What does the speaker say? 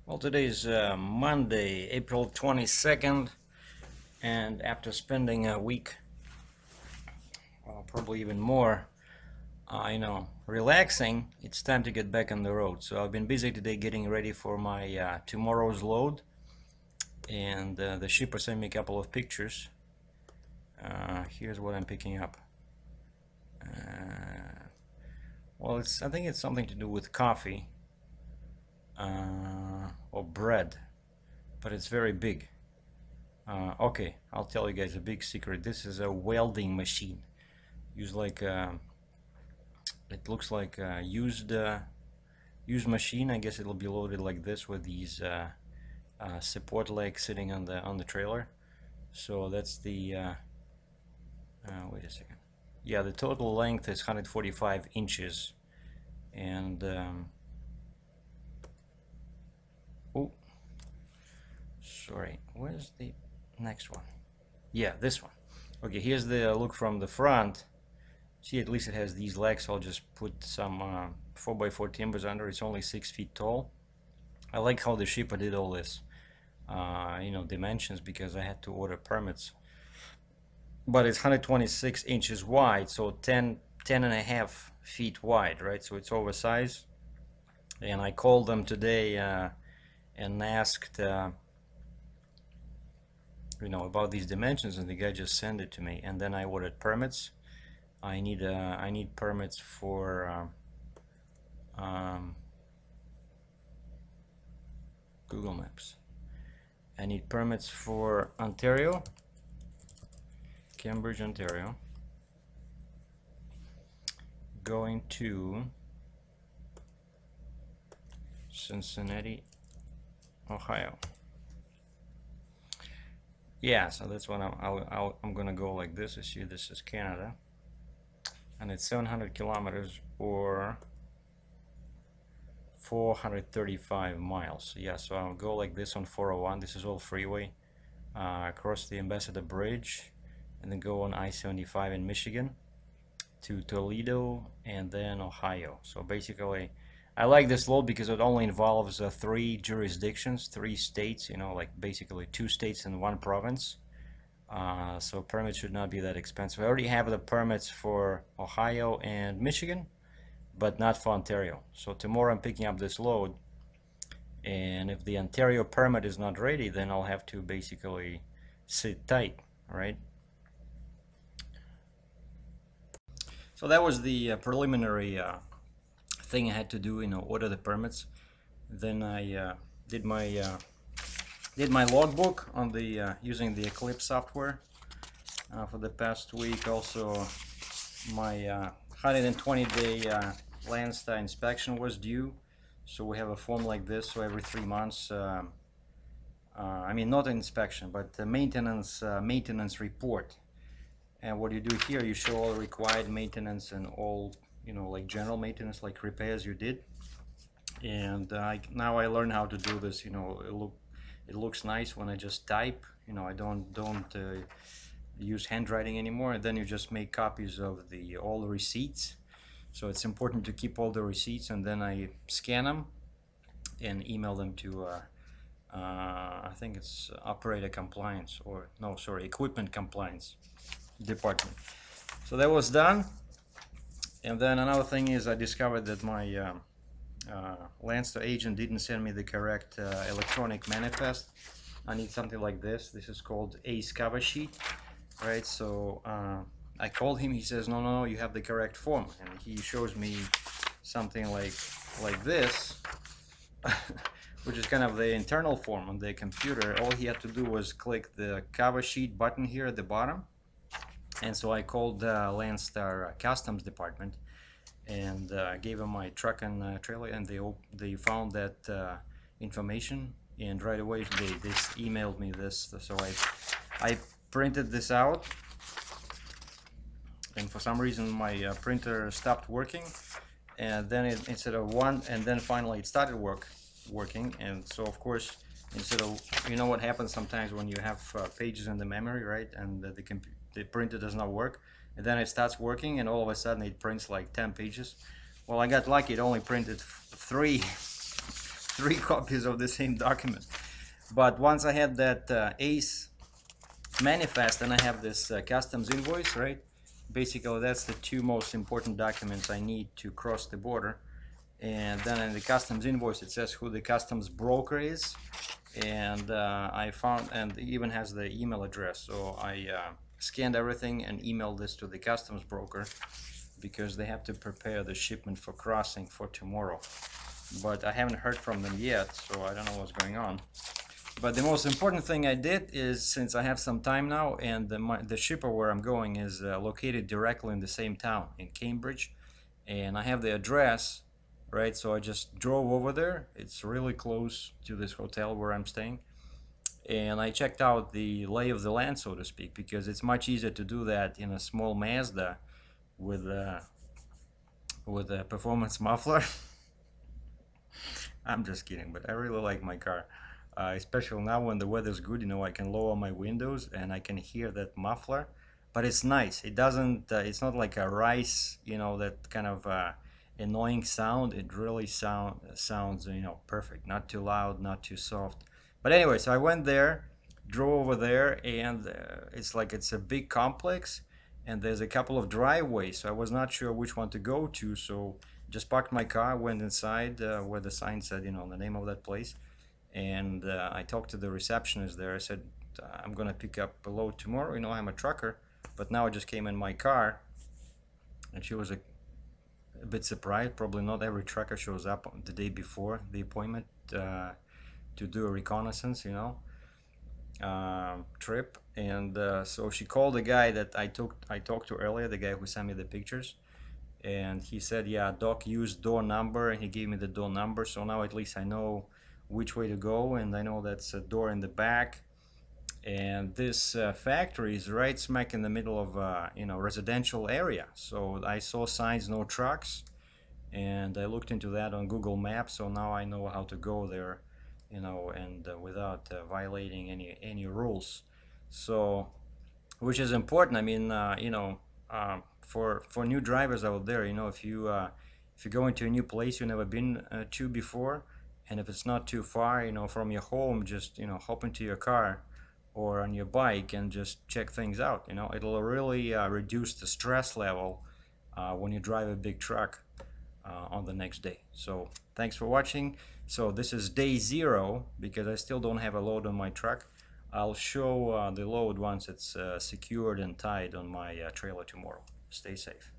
Well, today is Monday, April 22nd, and after spending a week, well, probably even more, relaxing, it's time to get back on the road. So I've been busy today getting ready for my tomorrow's load, and the shipper sent me a couple of pictures. Here's what I'm picking up. Well, I think it's something to do with coffee or bread, but it's very big. Okay, I'll tell you guys a big secret. This is a welding machine. It looks like a used machine. I guess it'll be loaded like this with these support legs sitting on the trailer. So that's the wait a second. Yeah, the total length is 145 inches, and oh, sorry. Where's the next one? Yeah, this one. Okay, here's the look from the front. See, at least it has these legs. I'll just put some 4x4 timbers under. It's only 6 feet tall. I like how the shipper did all this, dimensions, because I had to order permits. But it's 126 inches wide, so 10 and a half feet wide, right? So it's oversized. And I called them today and asked about these dimensions, and the guy just sent it to me. And then I ordered permits. I need permits for Google Maps. I need permits for Ontario, Cambridge, Ontario. Going to Cincinnati, Ohio. Yeah, so that's what I'm gonna go like this. You see, this is Canada, and it's 700 kilometers or 435 miles. Yeah, so I'll go like this on 401. This is all freeway. Across the Ambassador Bridge, and then go on I-75 in Michigan to Toledo, and then Ohio. So basically, I like this load because it only involves 3 jurisdictions, 3 states, like basically 2 states and 1 province. So permits should not be that expensive. I already have the permits for Ohio and Michigan, but not for Ontario. So tomorrow I'm picking up this load, and if the Ontario permit is not ready, then I'll have to basically sit tight, right? So that was the preliminary thing I had to do, order the permits. Then I did my logbook on the using the Eclipse software for the past week. Also, my 120-day Landstar inspection was due, so we have a form like this. So every 3 months, I mean, not an inspection, but the maintenance report. And what you do here, you show all required maintenance and all, like general maintenance, like repairs you did. And now I learned how to do this. It looks nice when I just type. I don't use handwriting anymore. And then you just make copies of all the receipts. So it's important to keep all the receipts, and then I scan them and email them to I think it's operator compliance, or no, sorry, equipment compliance department. So that was done. And then another thing is, I discovered that my Landstar agent didn't send me the correct electronic manifest. I need something like this. This is called ACE cover sheet, right? So I called him. He says, no, you have the correct form, and he shows me something like this, which is kind of the internal form on the computer. All he had to do was click the cover sheet button here at the bottom. And so I called Landstar Customs Department and gave them my truck and trailer, and they found that information, and right away they emailed me this. So I printed this out, and for some reason my printer stopped working, and then instead of one, and then finally it started working. And so of course, instead of, what happens sometimes when you have pages in the memory, right, and the printer does not work, and then it starts working, and all of a sudden it prints like 10 pages. Well, I got lucky. It only printed 3 three copies of the same document. But once I had that ACE manifest, and I have this customs invoice, right? Basically, that's the two most important documents I need to cross the border. And then in the customs invoice, it says who the customs broker is, and I found, and it even has the email address. So I scanned everything and emailed this to the customs broker because they have to prepare the shipment for crossing for tomorrow. But I haven't heard from them yet, so I don't know what's going on. But the most important thing I did is, since I have some time now, and the shipper where I'm going is located directly in the same town, in Cambridge, and I have the address, right? So I just drove over there. It's really close to this hotel where I'm staying. And I checked out the lay of the land, so to speak, because it's much easier to do that in a small Mazda with a performance muffler. I'm just kidding, but I really like my car. Especially now when the weather's good, you know, I can lower my windows and I can hear that muffler. But it's nice. It doesn't, it's not like a rice, you know, that kind of annoying sound. It really sounds, you know, perfect. Not too loud, not too soft. But anyway, so I went there, drove over there, and it's like it's a big complex, and there's a couple of driveways. So I was not sure which one to go to. So just parked my car, went inside where the sign said, you know, the name of that place. And I talked to the receptionist there. I said, I'm gonna pick up a load tomorrow. You know, I'm a trucker, but now I just came in my car. And she was a bit surprised. Probably not every trucker shows up the day before the appointment to do a reconnaissance, you know, trip. And so she called the guy that I talked to earlier, the guy who sent me the pictures. And he said, yeah, Doc used door number, and he gave me the door number. So now at least I know which way to go, and I know that's a door in the back. And this factory is right smack in the middle of you know, residential area. So I saw signs, no trucks, and I looked into that on Google Maps. So now I know how to go there, you know, and without violating any rules. So, which is important. I mean, you know, for new drivers out there, you know, if you go into a new place you've never been to before, and if it's not too far, you know, from your home, just, you know, hop into your car or on your bike and just check things out. You know, it'll really reduce the stress level when you drive a big truck on the next day. So thanks for watching. So this is day 0 because I still don't have a load on my truck. I'll show the load once it's secured and tied on my trailer tomorrow. Stay safe.